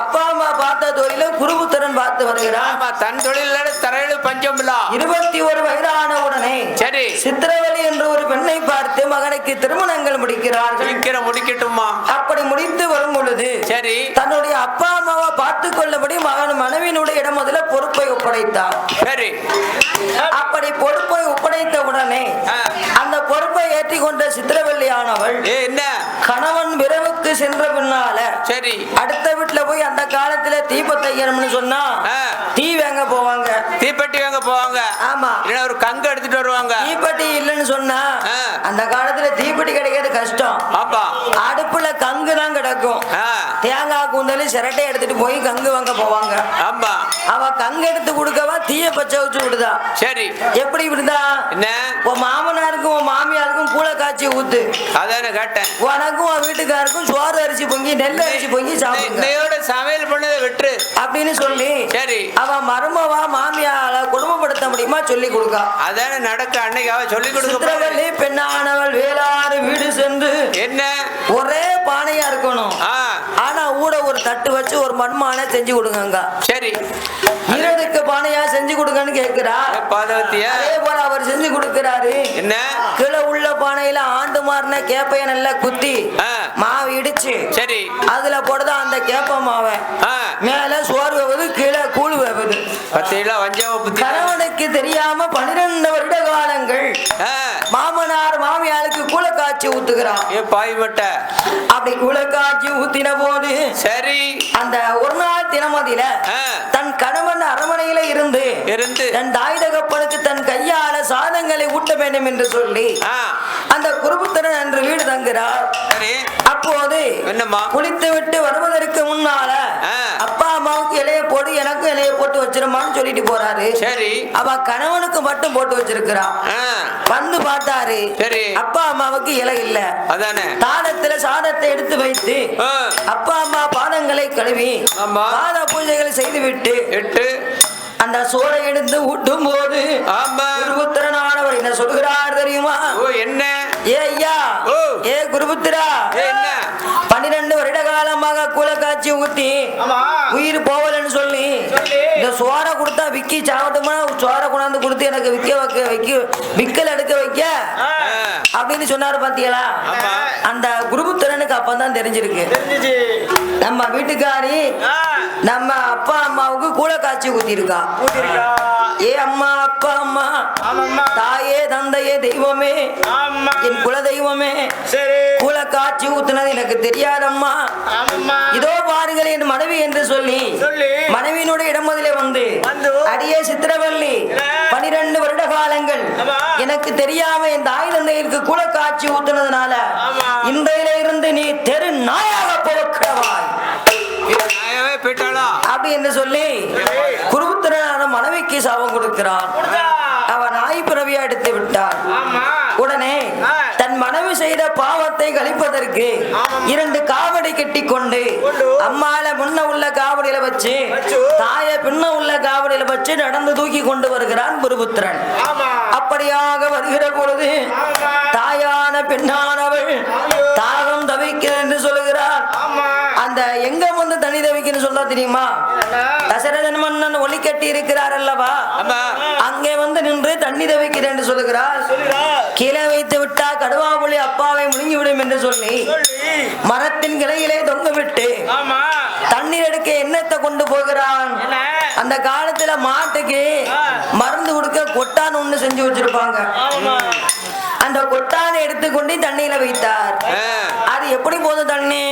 அப்பா அம்மா பார்த்த தொழில குருபுத்திரன் பார்த்து வருகிறான். தன் தொழில தரையில் பஞ்சம் 21 வயதான உடனே சரி சித்திரவலி என்ற ஒரு பெண்ணை பார்த்து மகனுக்கு திருமணங்கள் முடிக்கிறார்கள். முடிக்கட்டுமா? அப்படி முடித்து வரும் பொழுது சரி தன்னுடைய அப்பா அம்மாவை பார்த்து கொள்ளபடி மகன் மனைவியினுடைய இடம் முதல்ல பொறுப்பை ஒப்படைத்தார். சரி அப்படி பொறுப்பை ஒப்படைத்த உடனே அந்த பொறுப்பை ஏற்றி கொண்ட சித்திரவல்லியானவள் என்ன கணவன் விரவுக்கு சென்ற பின்னால சரி அடுத்த வீட்டுல போய் அந்த காலத்துல தீபத்தையணும்னு சொன்னா தீ வாங்க போவாங்க, தீப்பெட்டி வாங்க போவாங்க. ஆமா ஒரு கங்கு எடுத்துட்டு வருவாங்க. தீப்பெட்டி இல்லைன்னு சொன்னா அந்த காலத்துல தீப்பெட்டி கிடைக்கிறது கஷ்டம். அப்பா அடுப்புல கங்கு தான் கிடக்கும். தேங்காய் கூந்தலும் சிரட்டை எடுத்துட்டு போய் கங்கு வாங்க போவாங்க. ஆமா அவ கங்கு எடுத்து கொடுக்கவா தீய பச்சை வச்சு விடுதா. சரி எப்படி விடுதா? என்ன உன் மாமனாருக்கும் உன் மாமியாருக்கும் கூழ காய்ச்சி ஊத்து. அதான கேட்டேன். உனக்கும் உன் வீட்டுக்காருக்கும் சோறு அரிசி பொங்கி நெல் அரிசி பொங்கி சாப்பிடு, சமையல் பண்ணதை விட்டு அப்படின்னு சொல்லி சரி அவ மருமவா மாமியார குடும்பப்படுத்த முடியுமா சொல்லி கொடுக்கா. அதான நடக்க அன்னைக்கு அவ சொல்லி கொடுக்க. பெண்ணானவள் வேளாறு வீடு சென்று என்ன ஒரே பானையா இருக்கணும், ஆனா ஊட ஒரு தட்டு வச்சு ஒரு மண்மான செஞ்சு கொடுங்க. சரி இருதுக்கு பானையா செஞ்சு கொடுங்கன்னு கேட்கிறா. அதே போல அவர் செஞ்சு கொடுக்கிறாரு. என்ன கீழே உள்ள பானையில ஆண்டு மாறின கேப்பைய நல்லா குத்தி மாவு இடிச்சு சரி அதுல போடுதா அந்த கேப்ப மாவை மேல சோறு வைவது கீழே கூழ் வைவது. கணவனுக்கு தெரியாம 12 வருட காலங்கள் மாமனார் மாமியாருக்கு கூழ காய்ச்சி காய்ச்சி ஊத்துகிறான்.
பாய் மட்ட
அப்படி கூழ காய்ச்சி ஊத்தின போது
சரி
அந்த ஒரு நாள் தினமதியில தன் கணவன் அரமனையில இருந்து தன் தாய் தகப்பனுக்கு தன் கையால சாதங்களை ஊட்ட வேண்டும் என்று சொல்லி அந்த குருபுத்திரன் அன்று வீடு தங்குகிறார். அப்போது குளித்து விட்டு வருவதற்கு முன்னால அப்பா அம்மாவுக்கு இலைய போட்டு எனக்கும் இலைய போட்டு வச்சிருமான்னு சொல்லிட்டு போறாரு. சரி அவ கணவனுக்கு மட்டும் போட்டு வச்சிருக்கிறான். வந்து பார்த்தாரு அப்பா அம்மாவுக்கு இலை இல்ல. தாளத்துல சாதத்தை எடுத்து வைத்து அப்பா அம்மா பாதங்களை கழுவி பாத பூஜைகளை செய்து விட்டு அந்த சோறை எடுத்து ஊட்டும் போது குருபுத்திரனானவர் என்ன சொல்கிறார் தெரியுமா? என்ன? ஏ ஐயா, ஏ குருபுத்திரா, 12 வருட காலமாக கூழ காய்ச்சி ஊத்தி உயிர் போவலன்னு சொல்லி இந்த சோறை கொடுத்தா விக்கி சாப்பிட்டோம்னா சோறை கொண்டாந்து கொடுத்து எனக்கு விக்கல் எடுக்க வைக்க அப்படின்னு சொன்னாரு. பாத்தீங்களா? அந்த குருபுத்திரனுக்கு அப்பதான் தெரிஞ்சிருக்கு நம்ம வீட்டுக்காரி நம்ம அப்பா அம்மாவுக்கு கூழ காய்ச்சி ஊத்தி இருக்கா. ஏ அம்மா, அப்பா அம்மா, தாயே தந்தையே தெய்வமே, என் குல தெய்வமே, கூழ காய்ச்சி ஊத்துனது எனக்கு தெரியாதம்மா. இதோ பாருங்கள் என் மனைவி என்று சொல்லி மனைவியினுடைய இடமதிலே வந்து அடியே சித்திரவல்லி 12 வருட காலங்கள் எனக்கு தெரியாம என் தாய் தந்தையிற்கு கூழ காய்ச்சி ஊத்துனதுனால இன்றையில இருந்து நீ தெரு நாயாக போக்கவாய் அப்படி என்று சொல்லி குருபுத்திரனான மனைவிக்கு சாபம் கொடுக்கிறான். அவன் நாய் பிறவியா எடுத்து விட்டான். உடனே தன் மனைவி செய்த பாவத்தை கழிப்பதற்கு 2 காவடி கட்டி கொண்டு அம்மால முன்ன உள்ள காவடியில வச்சு தாய பின்ன உள்ள காவடியில வச்சு நடந்து தூக்கி கொண்டு வருகிறான் குருபுத்திரன். அப்படியாக வருகிற பொழுது தாயான பெண்ணானவள் தாகம் தவிக்கிறேன் என்று சொல்லுகிறார். அந்த எங்க வந்து தண்ணி தவிக்கன்னு சொல்ல தெரியுமா? தசரதன் மன்னன் ஒளி கட்டி இருக்கிறார் அல்லவா, அங்கே வந்து நின்று தண்ணி தவிக்கிறேன் என்று சொல்லுகிறார். கீழே வைத்து விட்டா கடுவாபுலி அப்பாவை முழுங்கிவிடும் என்று சொல்லி மரத்தின் கிளையிலே தொங்க விட்டு தண்ணீர் எடுக்க எண்ணத்தை கொண்டு போகிறான். அந்த காலத்துல மாட்டுக்கு மருந்து கொடுக்க கொட்டான் ஒண்ணு செஞ்சு வச்சிருப்பாங்க. அந்த கொட்டானை எடுத்துக்கொண்டு தண்ணியில வைத்தார். அது எப்படி போகுது தண்ணி?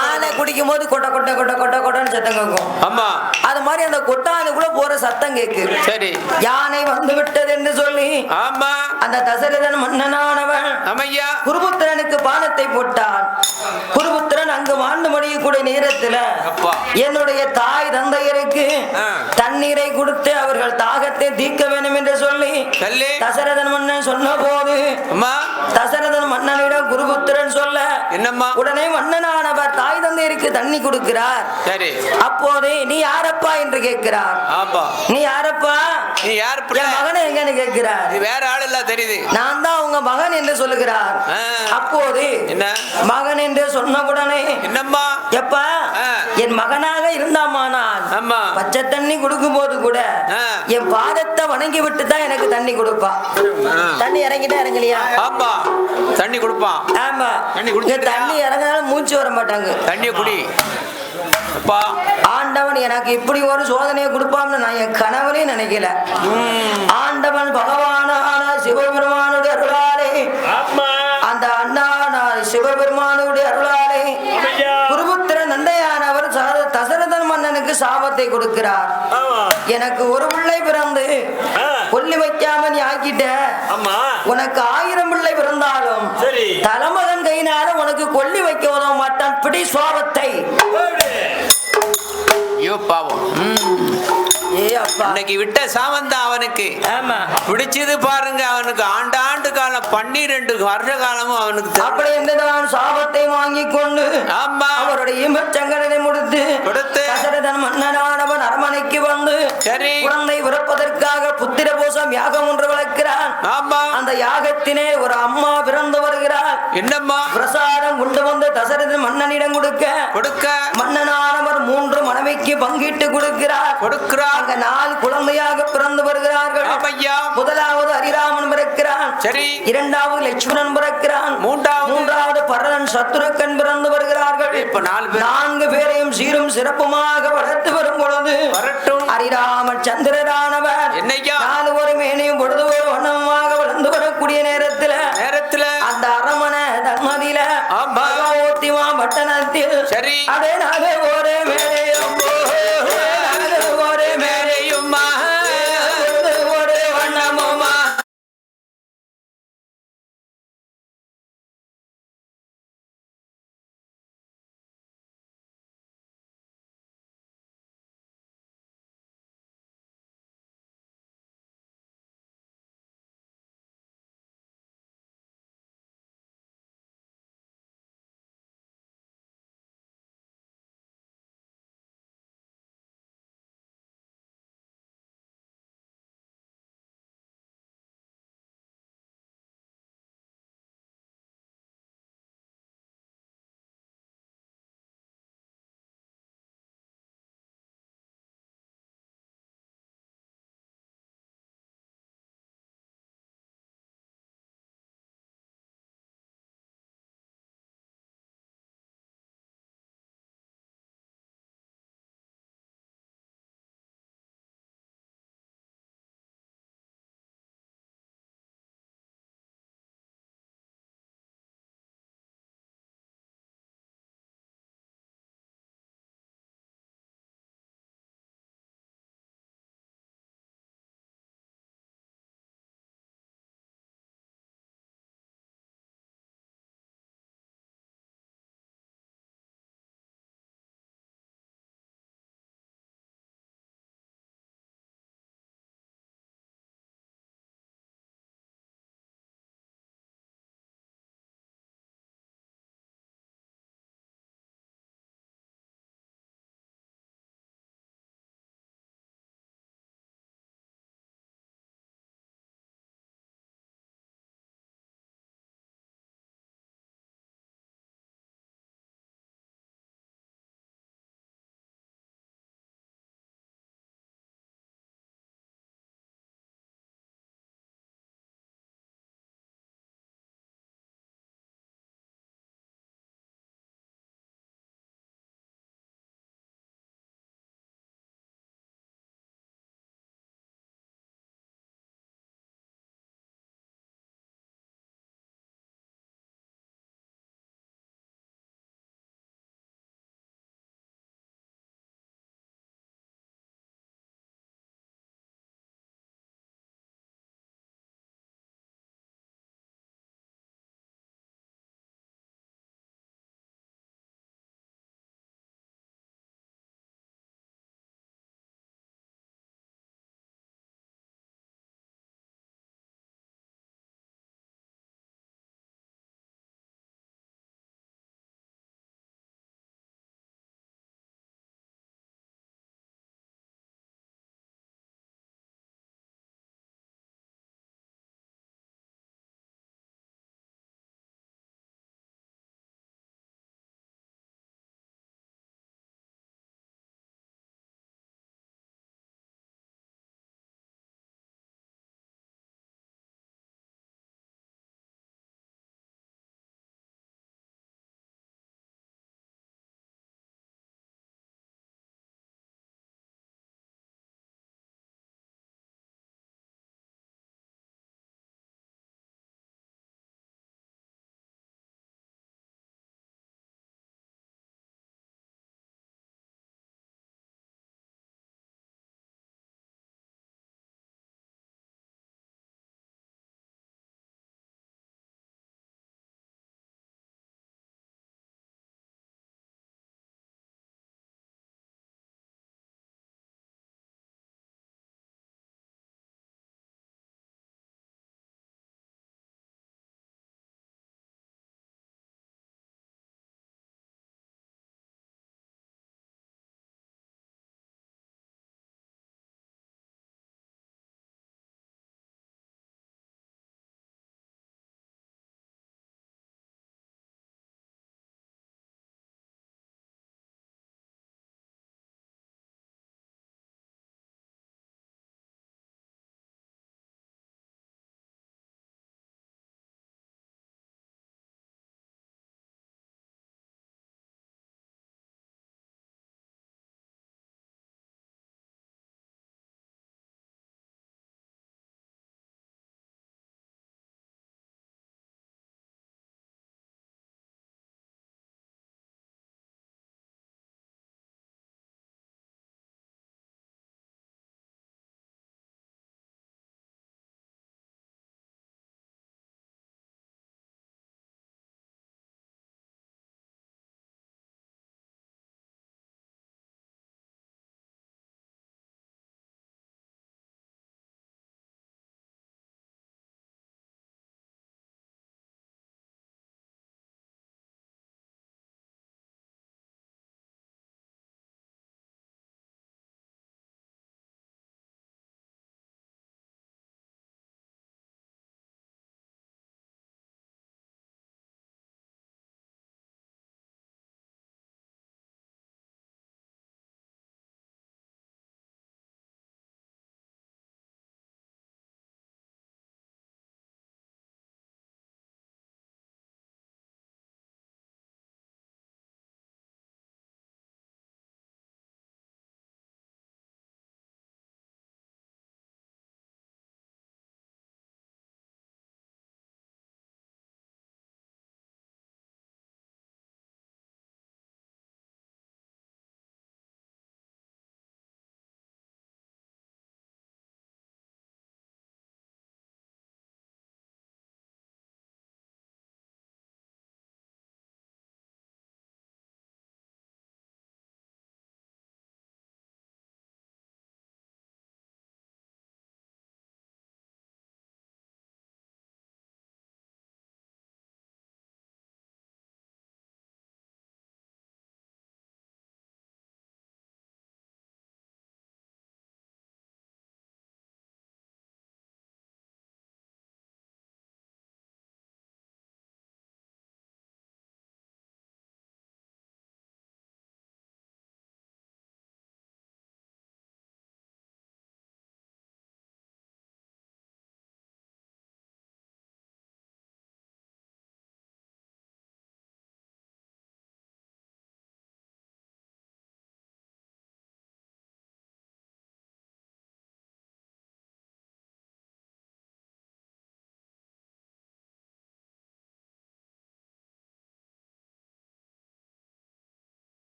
ஆனை குடிக்கும் போது கொட்ட கொட்ட கொட்ட கொட்ட கொட்டன்னு சத்தம் கேட்கும். ஆமா, அது மாதிரி அந்த கொட்டானுக்குள்ள போற சத்தம் கேக்கு. சரி, யானை வந்து விட்டது என்று சொல்லி ஆமா அந்த தசரதன் மன்னனானவன் குருபுத்திரனுக்கு பானத்தை போட்டான். குருபுத்திரன் அங்கு மாண்டு மடியக்கூடிய நேரத்துல என்னுடைய தாய் தந்தையருக்கு தண்ணீரை கொடுத்து அவர்கள் தாகத்தை தீர்க்க வேண்டும் என்று சொல்லி தசரதன் மன்னன் சொன்ன போது தசரதன் மன்னனிடம் குருபுத்திரன் சொல்ல என்னம்மா உடனே மன்னனானவர் தாய் தந்தையருக்கு தண்ணி கொடுக்கிறார். சரி, அப்போது நீ யாரப்பா என்று கேட்கிறார். நீ யாரப்பா? நீ யார் மகன் எங்கன்னு கேட்கிறார். வேற ஆள் இல்ல தெரியுது, நான் தான் உங்க மகன் என்று சொல்லுகிறார். அப்போது என்ன மகன் என்று சொன்னவுடனே என்னம்மா எப்பா என் மகனாக இருந்தாமானால் பச்சை தண்ணி கொடுக்கும் போது கூட என் பாதத்தை வணங்கி விட்டு தான் எனக்கு தண்ணி கொடுப்பா. தண்ணி இறங்கிட்டா இறங்கலையா? ஆமா, தண்ணி கொடுப்பான். ஆமா, தண்ணி இறங்கினாலும் மூச்சு வர மாட்டாங்க. தண்ணிய குடி. ஆண்டவன் எனக்கு இப்படி ஒரு சோதனையை கொடுப்பான்னு நான் என் கனவுலே நினைக்கல. ஆண்டவன் பகவானான சிவபெருமானுடைய அருளாலே அந்த அண்ணான சிவபெருமானுடைய அருளாலே குருபுத்திர நந்தையானவர் தசரதன் மன்னனுக்கு சாபத்தை கொடுக்கிறார். எனக்கு ஒரு பிள்ளை பிறந்து கொல்லி வைக்காம நீ ஆக்கிட்ட, உனக்கு 1000 பிள்ளை பிறந்தாலும் தலைமகன் கையினால உனக்கு கொல்லி வைக்க உதவ மாட்டான். பிடி சுவாபத்தை. இன்னைக்கு விட்ட சாமந்தா அவனுக்கு பிடிச்சது பாருங்க. அவனுக்கு ஆண்டாண்டு காலம் 12 வருஷ காலமும் அவனுக்கு அப்படி என்றுதான் சாபத்தை வாங்கி கொண்டு ஆமா அவருடைய இன்பச்சங்கடனை முடித்து தசரதன் மன்னனானவன் அரமனைக்கு வந்து குழந்தை பிறப்பதற்காக புத்திர போசம் யாகம் ஒன்று வளர்க்கிறான். ஆமா, அந்த யாகத்தினே ஒரு அம்மா பிறந்து வருகிறார். என்னம்மா பிரசாதம் கொண்டு வந்து தசரதன் மன்னனிடம் கொடுக்க மன்னனானவர் 3 மனைவிக்கு பங்கிட்டு கொடுக்கிறார். அங்க 4 குழந்தையாக பிறந்து வருகிறார்கள். முதலாவது ஹரிராமன் பிறக்கிறான். சரி, இரண்டாவது லட்சுமணன் பிறக்கிறான். மூன்றாவது பரதன் சத்ருக்கன் பிறந்து வருகிறார்கள். இப்ப 4 பேரையும் சீரும் சிறப்புமாக வளர்த்து வரும் பொழுது ஹரிராம சந்திரரானவர் 4 ஒரு மேனையும் பொழுது ஒரு வண்ணமாக வளர்ந்து வரக்கூடிய நேரத்துல அந்த அரமனை ஊத்திமா பட்டணத்தில்
சரி
அதே நாளே ஒரே மேலே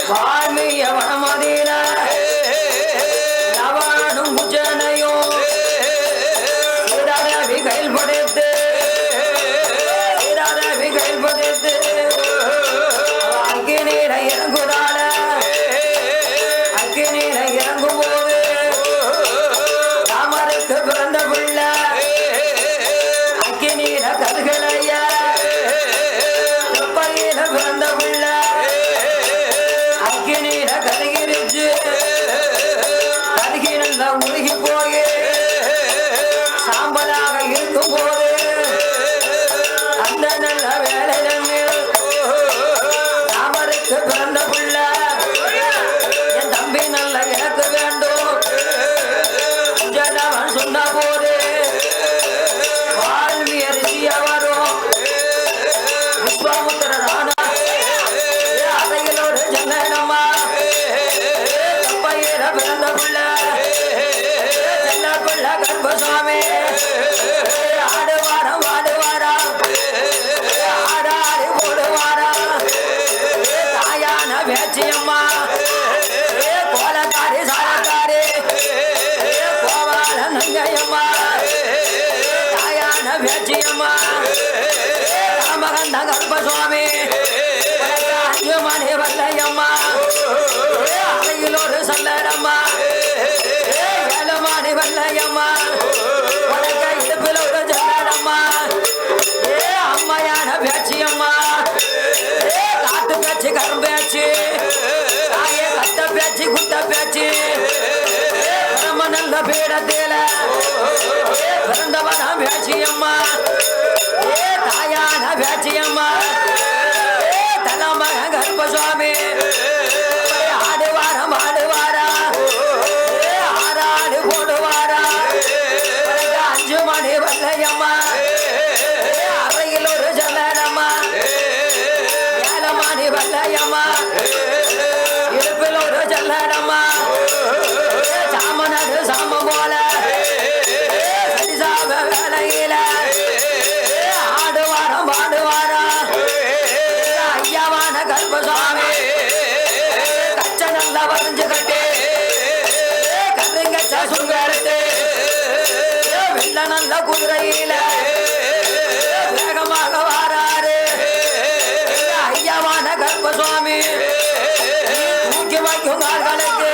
வால்மீய வனமதியில அவனும் குஜனையும் கையில் படைத்து கையில் படைத்து அக்கி நீரை இறங்குதால அக்கி நீரை இறங்கும் போது ராமருக்கு பிறந்த பிள்ளை அக்கி நீரை கருகலையா பையில பிறந்த பிள்ளை அக்கி நீரை கருகிருச்சு கருகி நல்லா உருகி போய் சாம்பலாக இருக்கும் போது அந்த நல்ல வேலையில் ராமருக்கு பிறந்த பிள்ளை என் தம்பி நல்ல எனக்கு வேண்டும் ஜனவன் சொன்ன போது வால்மீ அரிசி அவரும் விஸ்வாமுத்திரரான அதைகளோடு ஜன்னம்மா பையில பிறந்த பிள்ளை செல்ல பிள்ளை கர்ப்பசாமி ஆடுவாரா வாடுவாரா ஆடாடி போடுவாரா தாயான வேச்சியம்மா கோலக்காரி சாலக்காரி கோவால நங்கையம்மா தாயான வேச்சியம்மா ராமகந்த கர்ப்பசுவாமி அஞ்சு மணி வல்லையம்மா அறையிலோடு சல்லடம்மா ஏழு மணி வல்லையம்மா இடுப்பில் ஒரு ஜல்லடம்மா அம்மையான பேச்சியம்மா காட்டு பேச்சு கரும்பேச்சு தாயே கட்ட பேச்சு குட்ட பேச்சு நம்ம நல்ல பீடத்தில பிறந்தவனா பேச்சியம்மா தாயான பேச்சியம்மா தலைமக கர்ப்பசுவாமி ஆடுவாரா ஆடுவாரா ஆறாடு போடுவாரா அஞ்சு மணி வல்லையம்மா அறையில் ஒரு ஜல்லடம்மா ஏழு மணி வல்லையம்மா இடுப்பில் ஒரு ஜல்லடம்மா சாமனது சாம போல சரிசாம வேலையில ஆடுவாரம் பாடுவாரா ஐயாவான கர்ப்பசுவாமி கச்ச நல்லா வரைஞ்சு கட்டு கருங்கச்ச சுங்கெடுத்து வெள்ள நல்ல குதிரையில வேகமாக வாராரு ஐயாவான கர்ப்பசுவாமி தூக்கி வைக்கும் கால்களுக்கு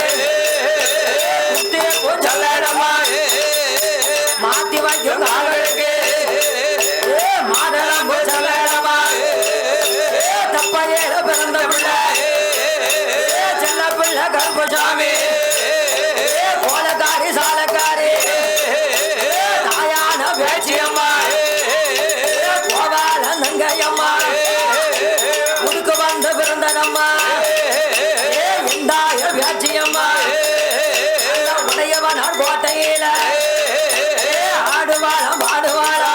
ஜல்லடமா மாத்தி வைக்கும் கால்களுக்கு மாதளம்பு ஜல்லடமா தப்பையில பிறந்த பிள்ளை செல்ல பிள்ளை கர்ப்பசுவாமி கோலக்காரி சாலக்காரி தாயான பேச்சியம்மா கோவால நங்கையம்மா உனக்கு வந்து பிறந்தனம்மா இந்தாய பேச்சியம்மா உடையவன் கோட்டையில ஆடுவாரா பாடுவாரா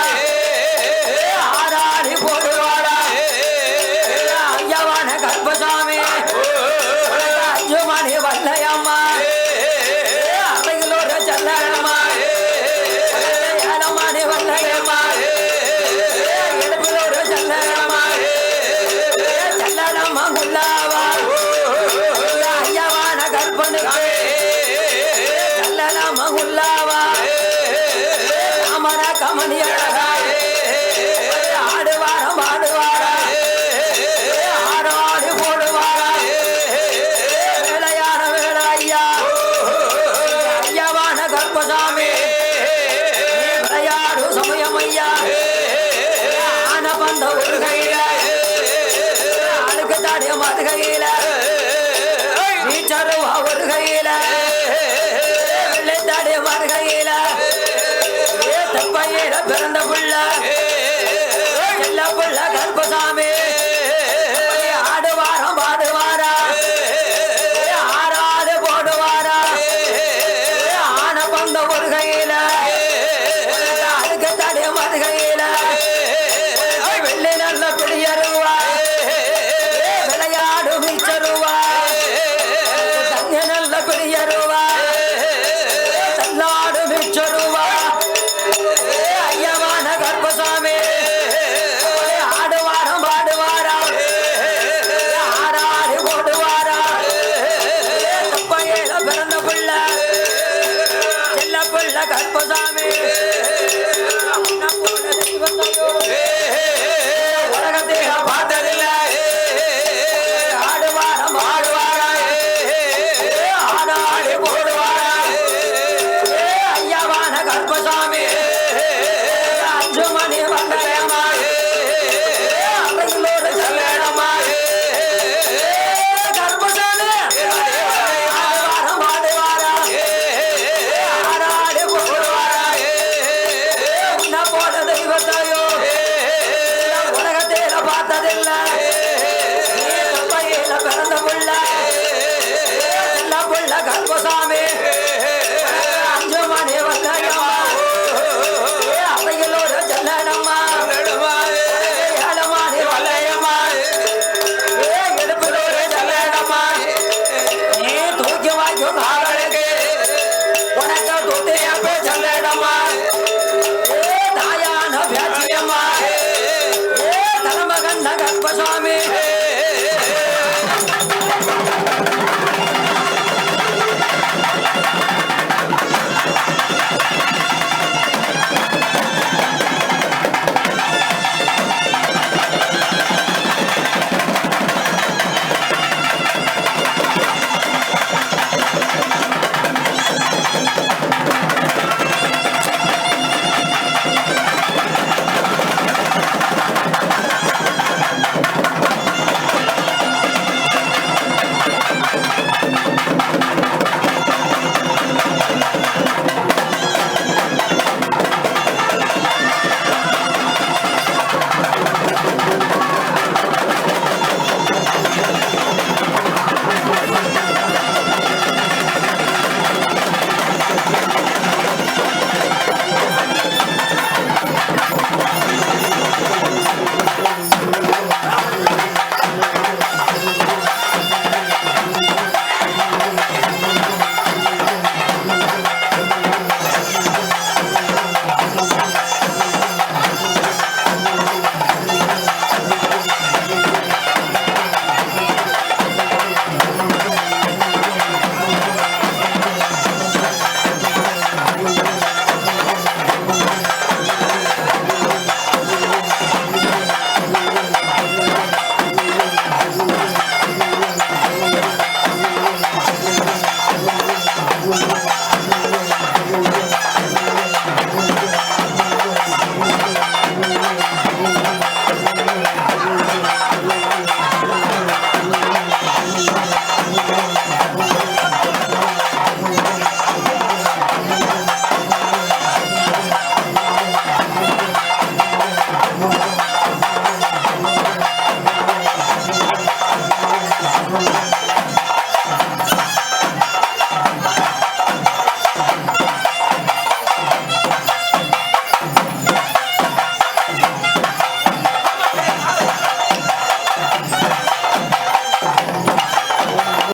ஆடாடி போடுவாரா ஐயாவான கர்ப்பசாமி அஞ்சு மணி வல்லையம்மா அவைகளோட செல்லம்மா ஏழு மணி வல்லையம்மா எடுப்பிலோட செல்லம்மா செல்லம்மா குல்லாவா ஐயாவான கற்பனுக்கு செல்லம்மா குல்லாவா அமர கமனி அழகா ஆடுவாரா பாடுவாரா ஆடாடி போடுவாரா வேலையான வேலை ஐயா ஐயாவான கர்ப்பசாமி விளையாடு சமயம் ஐயா ஆன பந்த ஒரு கையில அழுக்கு தாடிய மது கையில நீச்சருவா ஒரு கையில வெள்ளை தாடிய மது கையில தப்பையில பிறந்த புள்ள செல்ல புள்ள கர்ப்பசாமி ஆடுவாரம் பாடுவாரா ஆறாது போடுவாரா ஆன பந்த ஒரு கையில அழுக்க தடைய மது கையில வெள்ளை நல்ல பிடியருவா விளையாடு மீச்சருவா தங்க நல்ல பிடியருவா தள்ளாடு மீச்சருவா ஐயவான கர்ப்பசாமி ஆடுவாரம் பாடு கற்பசாமி உலகத்தை பார்த்ததில்லை ஆடுவாரம் ஆடுவாரா ஆடாடி போடு